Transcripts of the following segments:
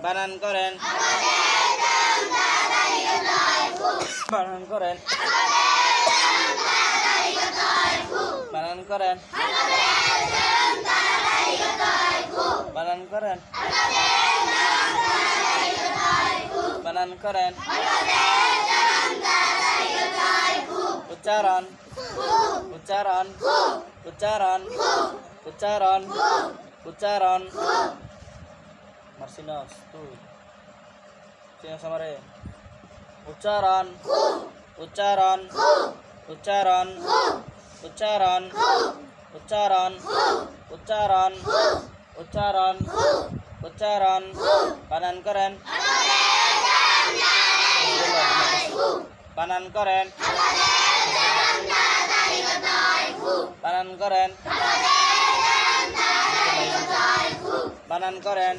বানান করেন বানান করেন বানান করেন বানান করেন বানান করেন উচ্চারণ উচ্চারণ উচ্চারণ উচ্চারণ উচ্চারণ Marcinos tuh sini sama re ucaran ucaran ucaran ucaran ucaran ucaran ucaran ucaran kanan keren kanan keren kanan keren banan keren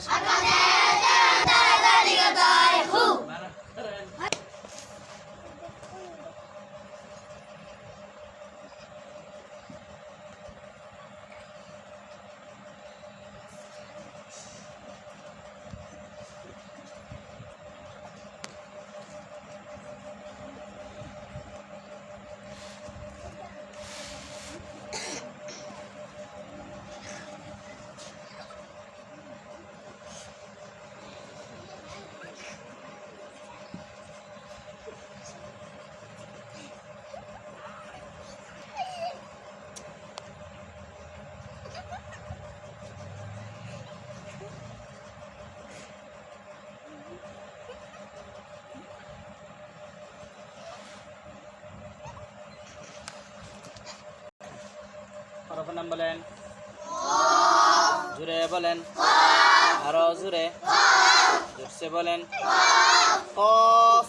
huruf 6 balen jure balen aro jure jurse balen qaf